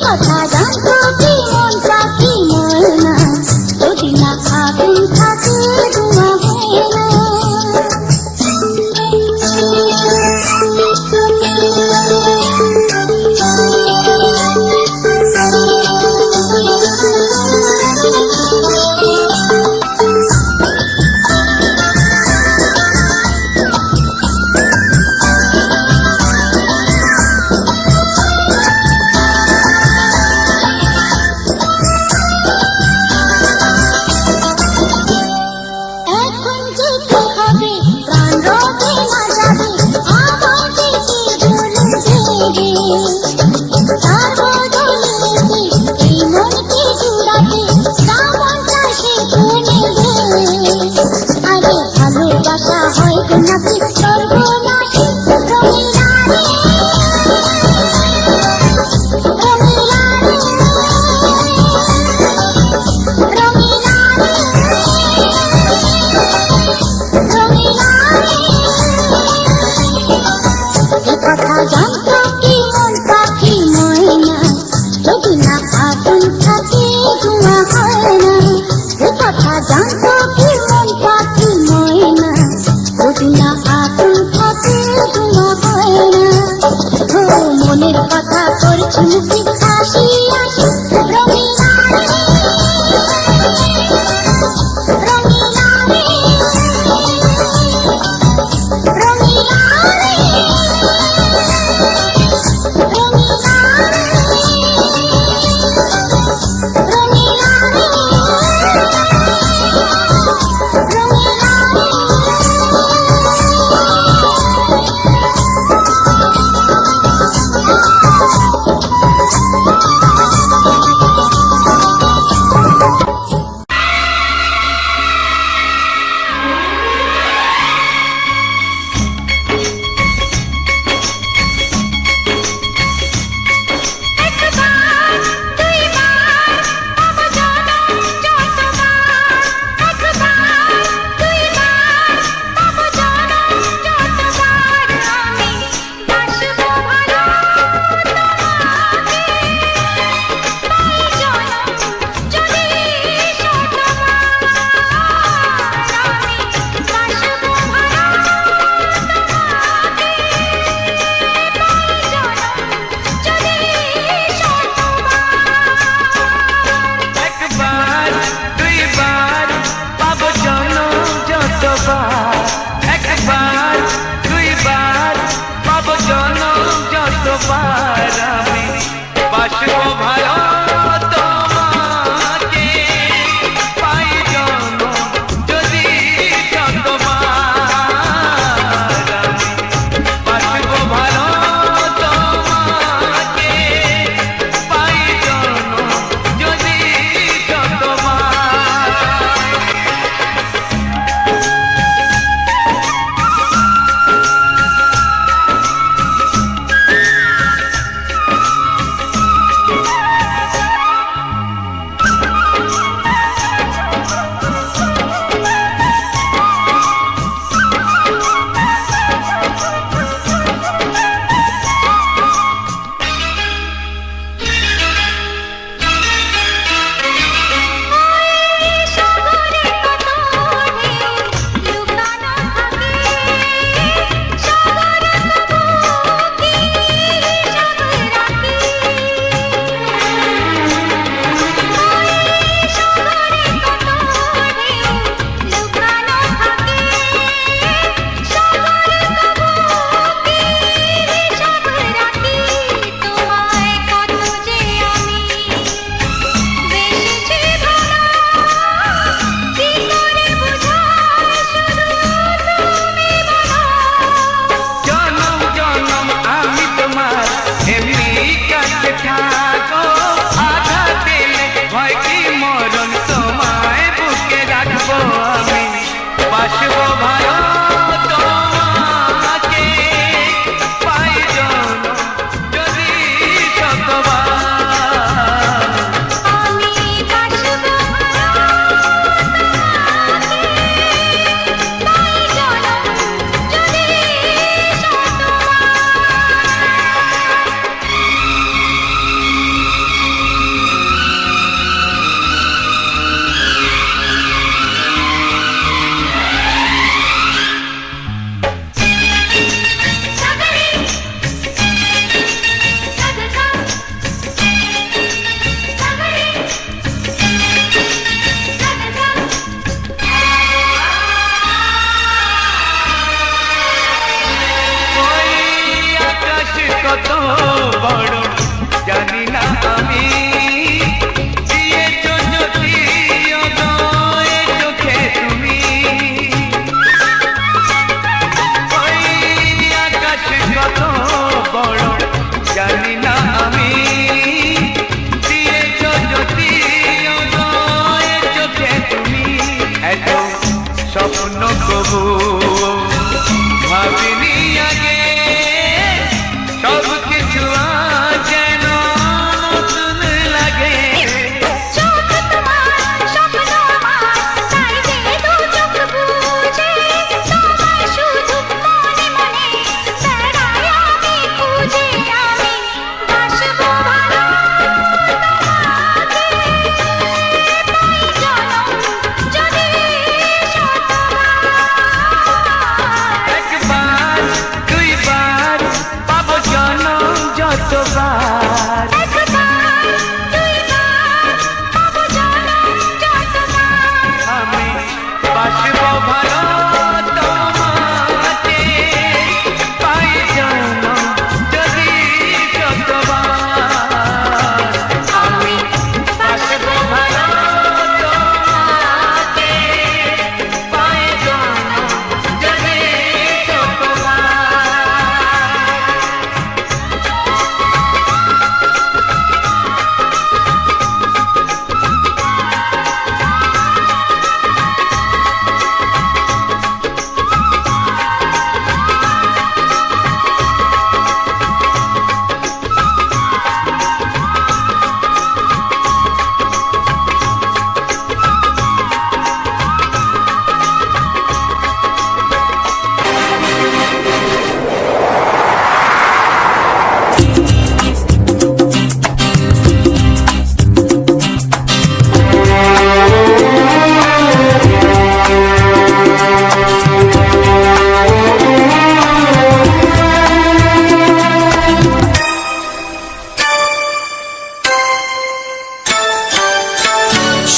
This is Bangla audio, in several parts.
কথা জানতো কি মন পাখি ময়না, যদি না আগুন থাকে ধোঁয়া হয় না। ভালোবাসা হয় নাকি সর্বনাশী, রঙিলা রে রঙিলা রে রঙিলা রে রঙিলা রে। এ কথা জানতো কি মন পাখি ময়না, যদি না আগুন থাকে ধোঁয়া হয় না। এ কথা জানতো কি মন পাখি ময়না, যদি না আগুন থাকে ধোঁয়া হয় না। ও মনের কথা করছি মুখে হাসি হাসি, রঙিলা রে রঙিলা রে রঙিলা রে রঙিলা রে রঙিলা রে রঙিলা রে।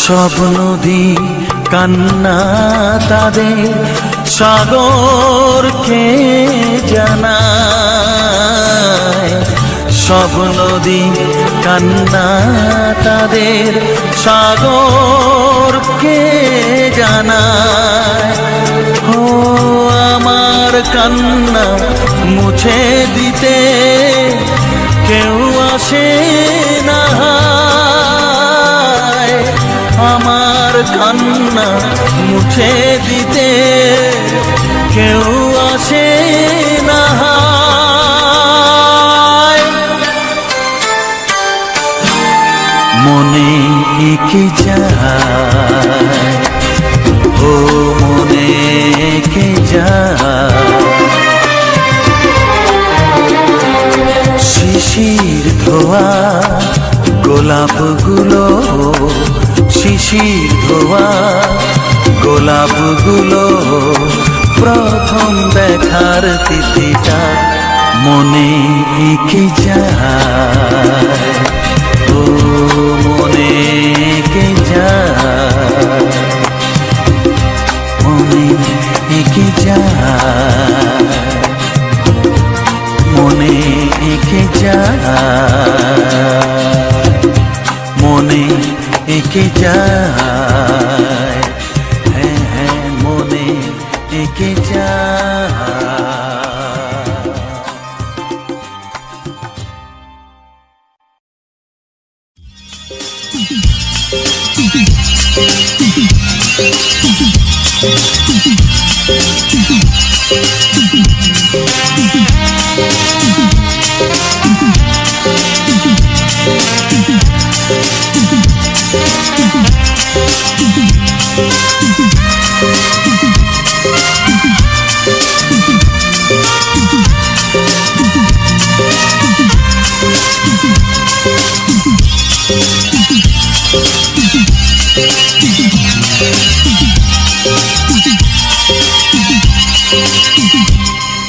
সব নদী কান্না তাদের সাগরকে জানায়। সব নদী কান্না তাদের সাগরকে জানায়। ও আমার কান্না মুছে দিতে কেউ আসে না, আমার কান্না মুছে দিতে কেউ আসে না। মনে এঁকে যায়, ও মনে এঁকে যায়, শিশির ধোয়া গোলাপগুলো, শিশির ধোয়া গোলাপগুলো, প্রথম দেখার তিথিটা মনে এঁকে যায়। ও মনে এঁকে যায়, মনে এঁকে যায়, মনে এঁকে যায়, মনে এঁকে যায়, হ্যাঁ হ্যাঁ মনে এঁকে যায়।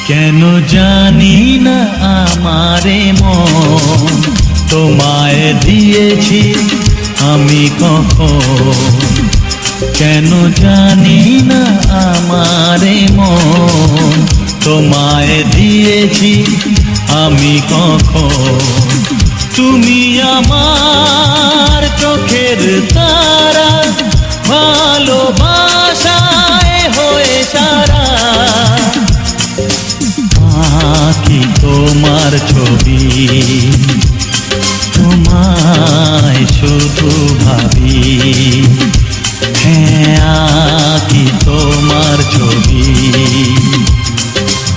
কেন জানি না আমারে মন তোমায় দিয়েছি আমি কখন, কেন জানি না আমারে মন তোমায় দিয়েছি আমি কখন। তুমি আমার চোখের তারা, ভালোবাসায় হয়ে সারা, আঁকি তোমার ছবি, তোমায় শুধু ভাবি, হ্যাঁ আঁকি তোমার ছবি,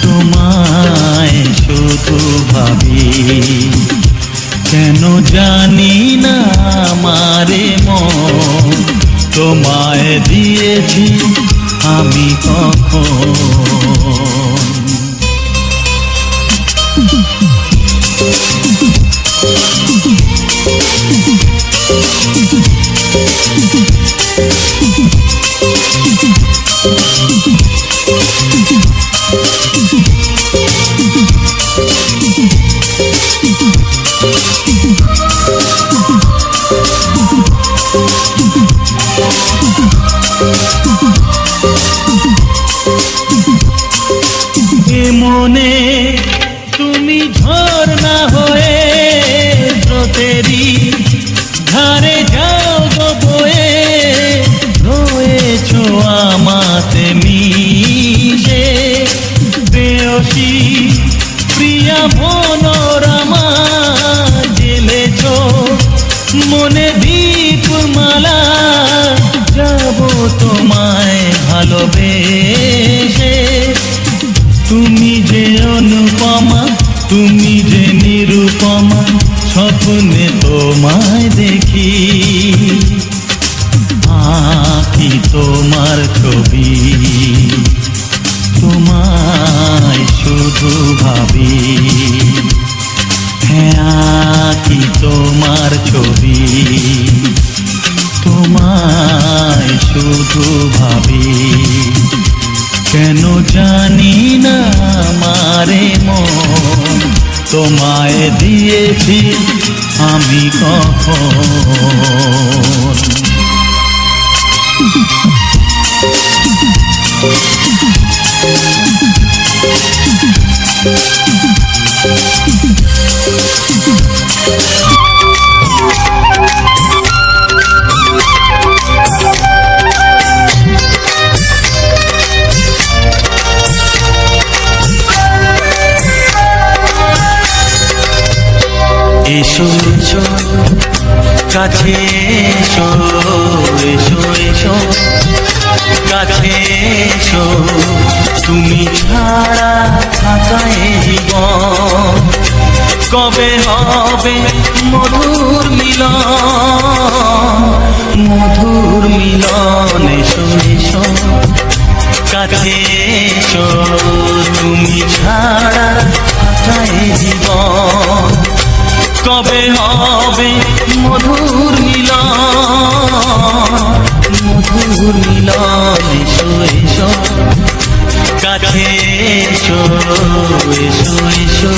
তোমায় শুধু ভাবি। কেন জানি না আমারে মন তোমায় দিয়েছি আমি কখন। মনে তুমি ঝর্ণা হয়ে স্রোতেরই ধারে যাও গো বয়ে, রয়েছো আমাতে মিশে প্রেয়সী প্রিয়া মনোরমা, জেলেছো মনে দীপমালা, যাব তোমায় ভালোবেসে। তুমি যে অনুপমা, তুমি যে নিরুপমা, স্বপ্নে তোমায় দেখি, আঁকি তোমার ছবি, তোমায় শুধু ভাবি, হ্যাঁ আঁকি তোমার ছবি, তোমায় শুধু ভাবি। কেন জানি না আমারে মন তোমায় দিয়েছি আমি কখন। এসো এসো কাছে এসো, এসো এসো কাছে এসো, তুমি ছাড়া থাকা এ জীবন কবে হবে মধুর মিলন, মধুর মিলন। এসো এসো কাছে এসো, তুমি ছাড়া থাকা এ জীবন কবে হবে মধুর মিলন, মধুর মিলন। এসো এসো কাছে এসো, এসো এসো।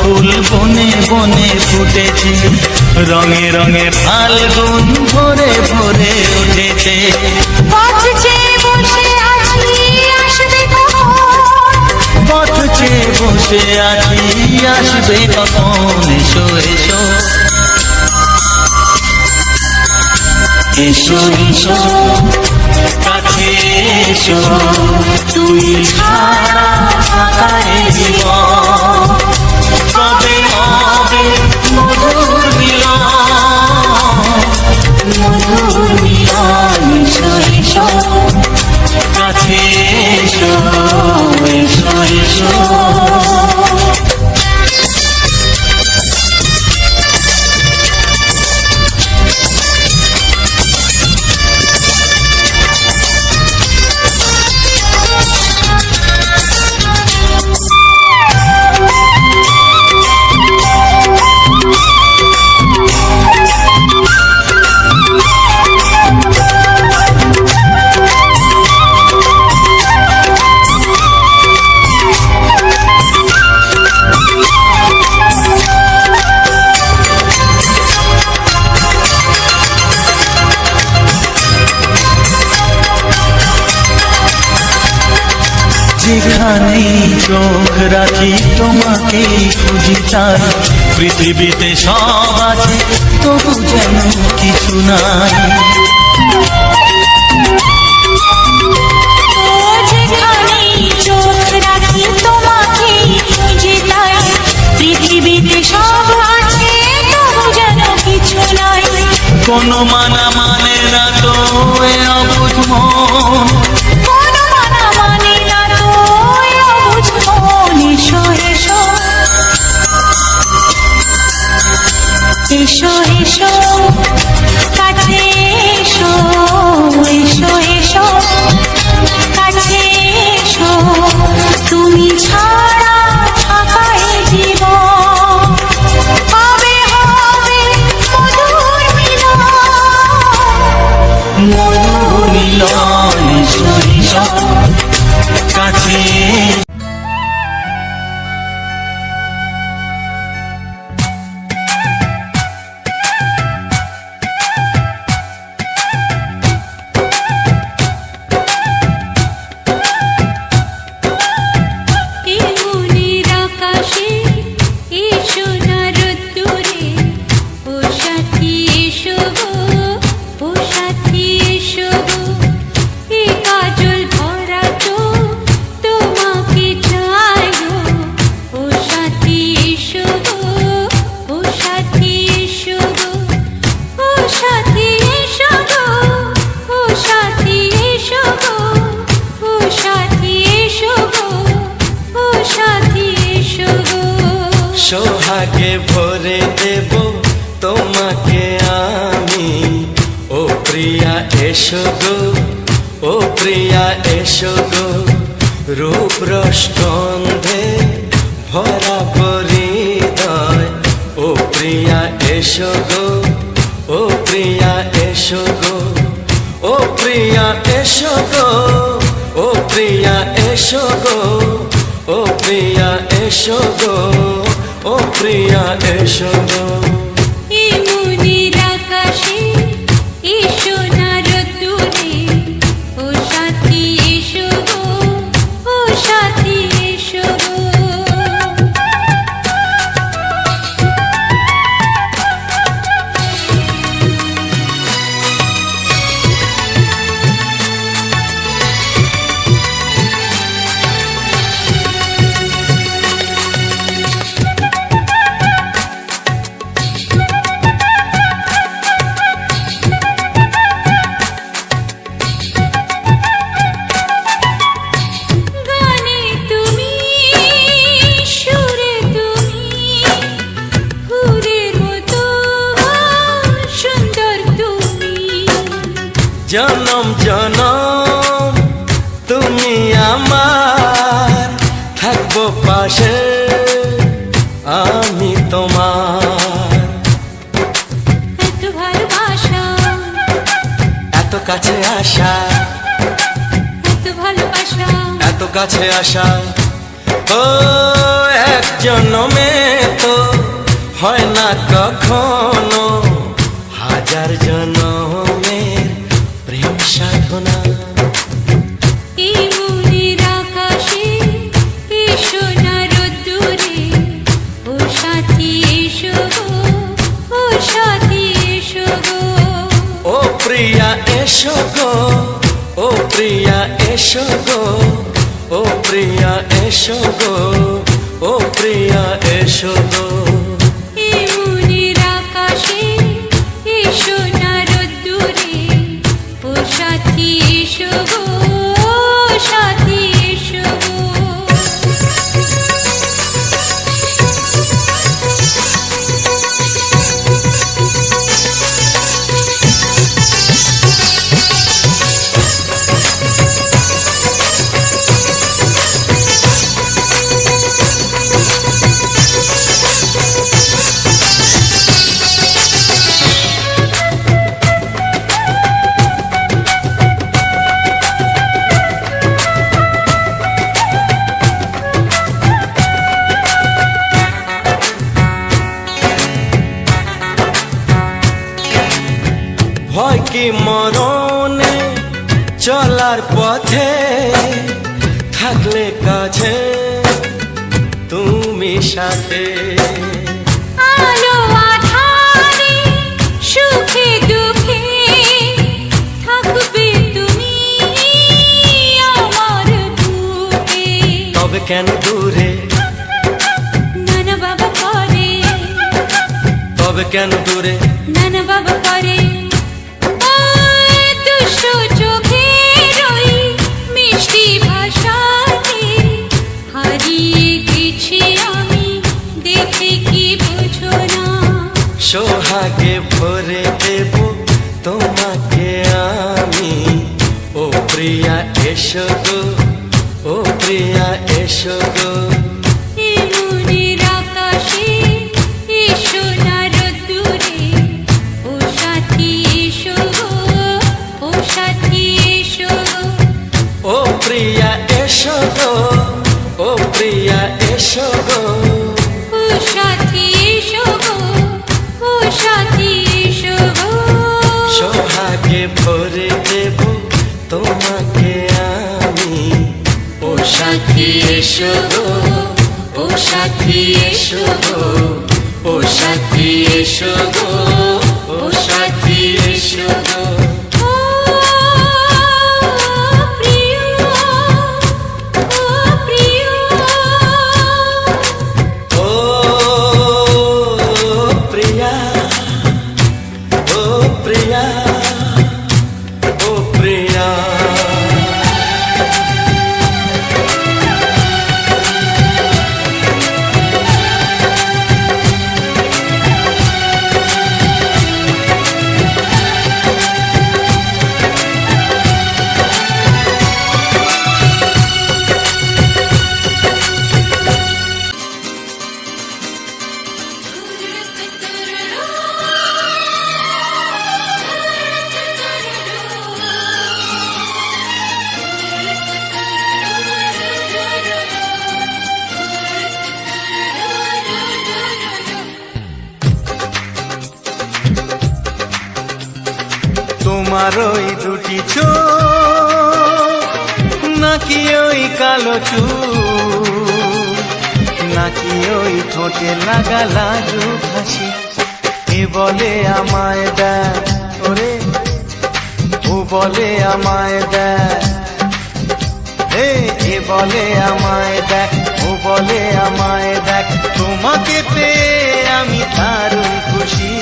ফুল বনে বনে ফুটেছে, রঙে রঙে ফাল্গুন ভরে ভরে উঠেছে। পথ চেয়ে বসে আছি আসবে কখন, পথ চেয়ে বসে আছি আসবে কখন। এসো এসো এসো এসো কাছে এসো, তুমি ছাড়া থাকা এ জীবন কবে হবে মধুর মিলন, মধুর মিলন। এসো এসো কাছে এসো, এসো এসো। যেখানেই চোখ রাখি তোমাকেই খুঁজি চাই, পৃথিবীতে সব আছে তবু যেন কিছু নাই। যেখানেই চোখ রাখি তোমাকেই খুঁজি তাই, পৃথিবীতে সব আছে তবু যেন কিছু নাই। কোনো মানা মানে না তো এ অবুঝ মন, কোনো মানা মানে না তো এ অবুঝ মন। এসো এসো এসো এসো কাছে এসো, এসো এসো কাছে এসো, তুমি ছাড়া থাকা এ জীবন কবে হবে মধুর মিলন, মধুর মিলন। এসো এসো কাছে। সোহাগে ভরে দেব তোমাকে আমি। ও প্রিয়া এসো গো, ও প্রিয়া এসো গো, রূপ রসগন্ধে ভরা হৃদয়। ও প্রিয়া এসো গো, ও প্রিয়া এসো গো, ও প্রিয়া এসো গো, ও প্রিয়া এসো গো, ও প্রিয়া এসো গো, ও প্রিয়া এসো গো। এই মনের আকাশে এসো না রোদ্দুরে, ও সাথী এসো গো, ও সাথী এসো গো। গানে তুমি, সুরে তুমি, ফুলের মতো সুন্দর তুমি। জনম জনম তুমি আমার, থাকবো পাশে আমি তোমার। এত ভালোবাসা, এত কাছে আসা, এত ভালোবাসা, এত কাছে আসা, ও এক জন্মে তো হয় না কখনো, হাজার জন্মের প্রেম সাধনা। এই মনের আকাশে এসো না রোদ্দুরে, ও সাথী এসো গো, ও সাথী এসো গো। ও প্রিয়া এসো গো, ও প্রিয়া এসো গো, ও প্রিয়া এসো গো, ও প্রিয়া এসো গো। এই মনের আকাশে এসো না রোদ্দুরে, ও সাথী এসো গো, ও সাথী এসো গো। ভয় কি মরণে চলার পথে, থাকলে কাছে তুমি সাথে। আলো আঁধারে, সুখে দুঃখে, থাকবে তুমি আমার বুকে। তবে কেন দূরে, নানা বাবা করে, তবে কেন দূরে, নানা বাবা করে। ওই দুষ্টু চোখের ওই মিষ্টি ভাষাতে হারিয়ে গেছি আমি, দেখে কি বুঝো না। সোহাগে ভরে দেব তোমাকে আমি। ও প্রিয়া এসো গো, ও প্রিয়া এসো গো, এই মনের আকাশে এসো না রোদ্দুরে, ও সাথী এসো গো, ও সাথী এসো গো। ও প্রিয়া এসো গো, ও প্রিয়া এসো গো, ও সাথী এসো গো, ও সাথী এসো গো। সোহাগে ভরে দেব তোমাকে আমি। ও সাথী এসো গো, ও সাথী এসো গো, ও সাথী এসো গো, ও সাথী এসো গো। ও প্রিয়, ও প্রিয়, ও প্রিয়া, ও প্রিয়া, ও প্রিয়া। তোমার ওই দুটি চোখ নাকি ওই কালো চুল নাকি ওই ঠোঁটে লাগা লাজুক হাসি এ বলে আমায় দেখ ওরে ও বলে আমায় দেখ এ বলে আমায় দেখ ও বলে আমায় দেখ তোমাকে পেয়ে আমি দারুণ খুশি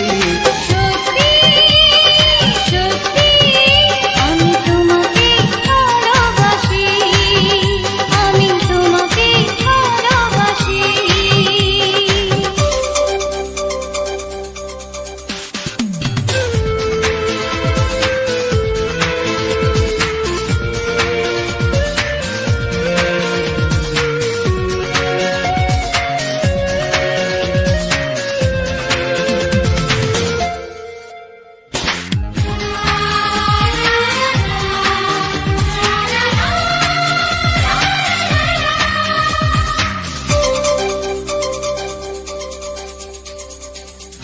সত্যি সত্যি আমি তোমাকে ভালোবাসি আমি তোমাকে ভালোবাসি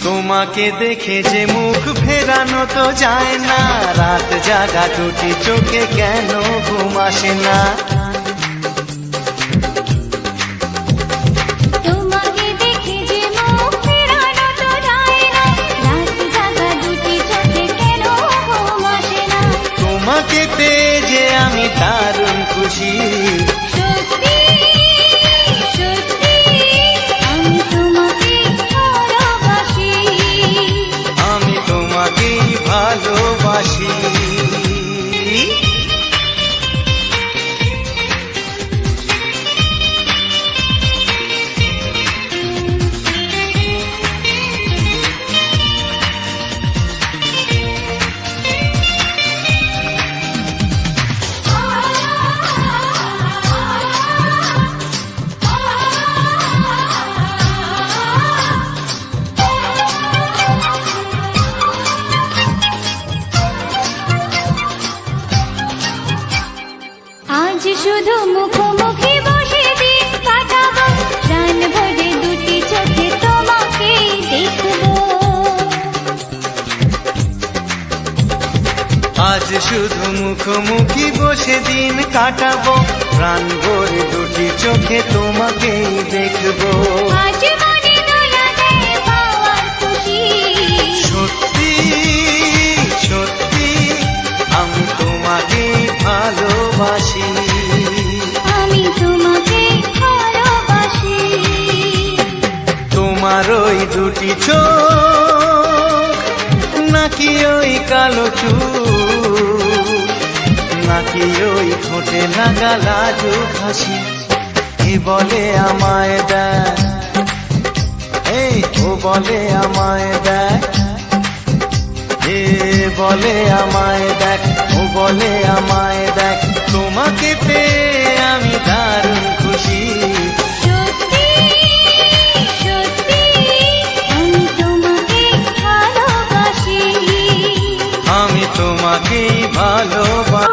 তোমাকে দেখে যে মুখ ফেরানো তো যায় না রাত জাগা দুটি চোখে কেন ঘুম আসে না তোমাকে দেখে যে মুখ ফেরানো তো যায় না রাত জাগা দুটি চোখে কেন ঘুম আসে না তোমাকে পেয়ে যে আমি দারুণ খুশি সত্যি সত্যি আমি তোমাকে ভালোবাসি আমি তোমাকেই ভালোবাসি আজ শুধু মুখোমুখি বসে দিন কাটাবো প্রাণ ভরে দুটি চোখে তোমাকে দেখবো আজ শুধু মুখোমুখি বসে দিন কাটাবো প্রাণ ভরে দুটি চোখে তোমাকেই দেখবো আজ মনে দোলা দেয় পাওয়ার খুশি সত্যি সত্যি আমি তোমাকেই ভালোবাসি আমি তোমাকে ভালোবাসি তোমার ওই দুটি চোখ নাকি ওই কালো চুল নাকি ওই ঠোঁটে লাগা লাজুক হাসি এ বলে আমায় দেখ ও বলে আমায় দেখ এ বলে আমায় দেখ ও বলে আমায় দেখ তোমাকে পেয়ে আমি দারুণ খুশি সত্যি সত্যি আমি তোমাকে ভালোবাসি আমি তোমাকেই ভালোবাসি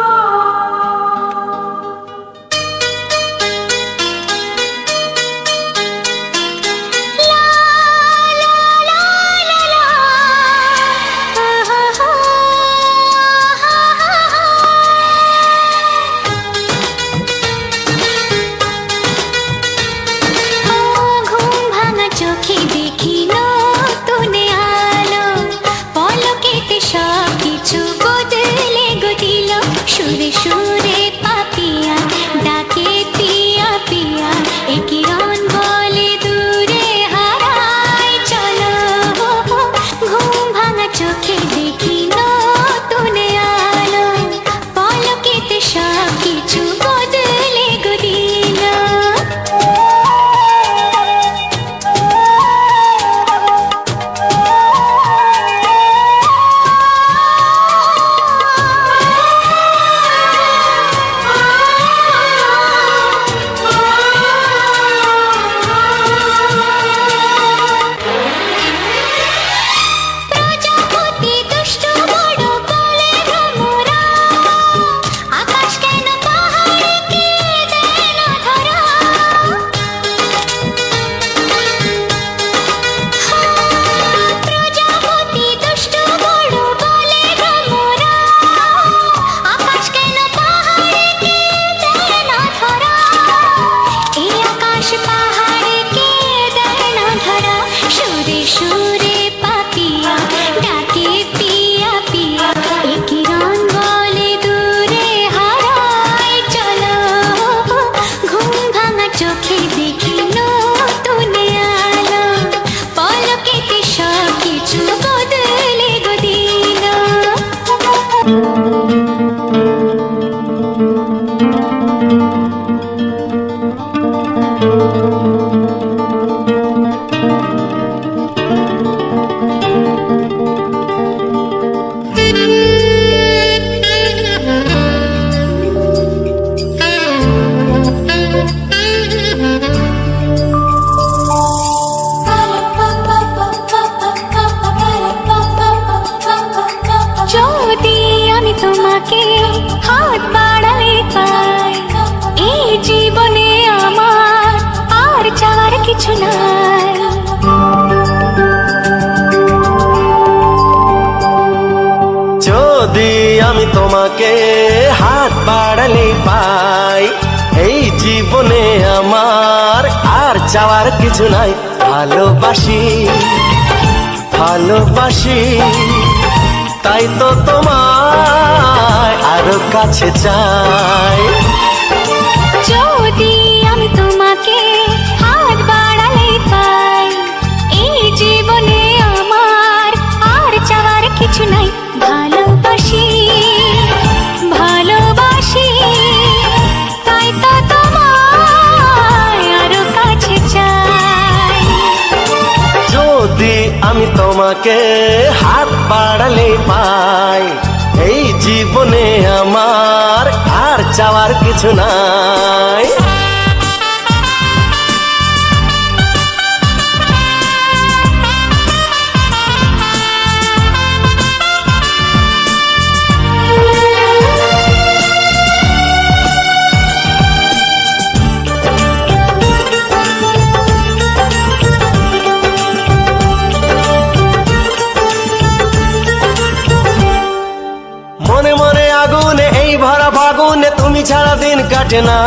ঘুম ভাঙা চোখে দেখি নতুন আলো পলকেতে সব কিছু বদলে গদিল সুরে সুরে পাপিয়া ডাকে পিয়া পিয়া এ কিরণ বলে দূরে হারায় চলো ঘুম ভাঙা চোখে দেখি নতুন আলো পলকেতে সব কিছু বদলে গদিল যদি আমি তোমাকে হাত বাড়ালে পাই, এই জীবনে আমার আর চাওয়ার কিছু নাই। যদি আমি তোমাকে হাত বাড়ালে পাই, এই জীবনে আমার আর চাওয়ার কিছু নাই। ভালোবাসি ভালোবাসি, তাই তো তোমায় আরো কাছে চাই। যদি আমি তোমাকে হাত বাড়ালে পাই, এই জীবনে আমার আর চাওয়ার কিছু নাই। ভালোবাসি ভালোবাসি, তাই তো তোমায় আরো কাছে চাই। যদি আমি তোমাকে হাত বাড়ালে পাই, এই জীবনে আমার আর চাওয়ার কিছু নাই। মনে মনে আগুনে এই ভরা ফাগুনে তুমি ছাড়া দিন কাটে না।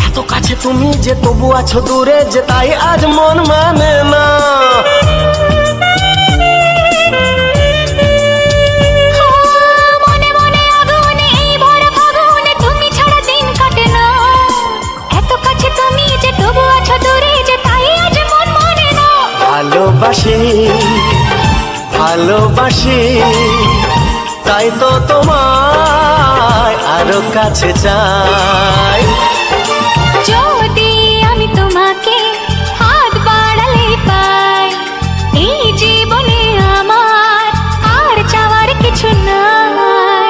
এত কাছে তুমি যে তবু আছো দূরে, যে তাই আজ মন মানে না। মনে মনে আগুনে এই ভরা ফাগুনে তুমি ছাড়া দিন কাটে না। এত কাছে তুমি যে তবু আছো দূরে, যে তাই আজ মন মানে না। ভালোবাসি ভালোবাসি, তাই তো তোমায় আরো কাছে চাই। যদি আমি তোমাকে হাত বাড়ালে পাই, এই জীবনে আমার আর চাওয়ার কিছু নাই।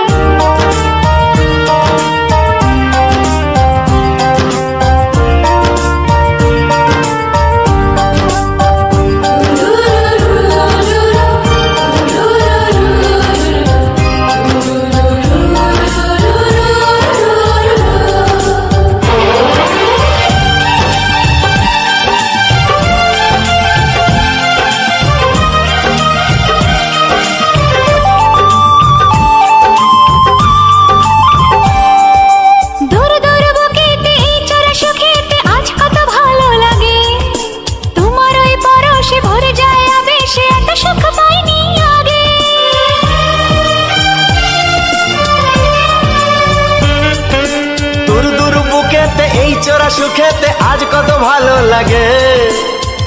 চোরা সুখেতে আজ কত ভালো লাগে,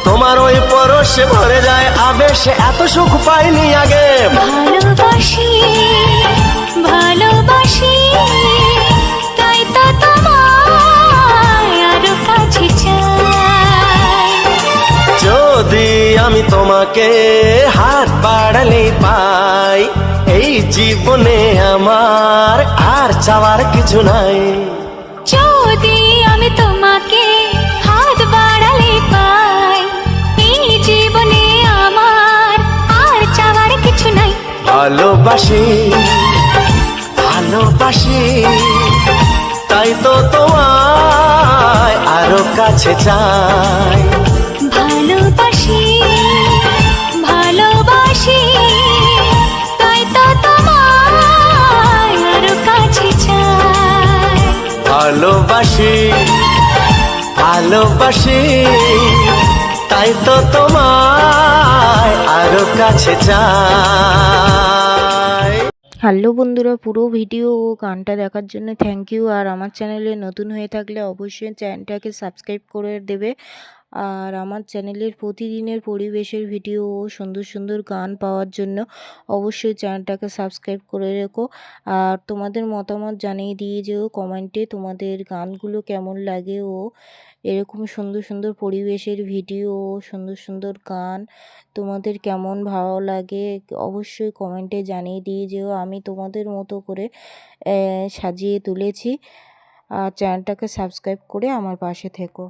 তোমার ওই পরশে ভরে যায় আবেশে, এত সুখ পাইনি আগে। ভালোবাসি ভালোবাসি, তাই তো তোমায় আরো কাছে চাই। যদি আমি তোমাকে হাত বাড়ালে পাই, এই জীবনে আমার আর চাওয়ার কিছু নাই। যদি আমি তোমাকে হাত বাড়ালে পাই, এই জীবনে আমার আর চাওয়ার কিছু নাই। ভালোবাসি ভালোবাসি, তাই তো তোমায় আরো কাছে চাই। ভালোবাসি ভালোবাসি, তাই তো তোমায় আরো কাছে চাই। ভালোবাসি ভালোবাসি, তাই তো তোমায় আরো কাছে চাই। হ্যালো বন্ধুরা, পুরো ভিডিও ও গানটা দেখার জন্য থ্যাংক ইউ। আর আমার চ্যানেলে নতুন হয়ে থাকলে অবশ্যই চ্যানেলটাকে সাবস্ক্রাইব করে দেবে আর আমার চ্যানেলের প্রতিদিনের পরিবেশের ভিডিও ও সুন্দর সুন্দর গান পাওয়ার জন্য অবশ্যই চ্যানেলটাকে সাবস্ক্রাইব করে রেখো। আর তোমাদের মতামত জানিয়ে দিয়ে যেও কমেন্টে তোমাদের গানগুলো কেমন লাগে ও এরকম সুন্দর সুন্দর পরিবেশের ভিডিও ও সুন্দর সুন্দর গান তোমাদের কেমন ভালো লাগে অবশ্যই কমেন্টে জানিয়ে দিয়ে যেও। আমি তোমাদের মতো করে সাজিয়ে তুলেছি। আর চ্যানেলটাকে সাবস্ক্রাইব করে আমার পাশে থেকো।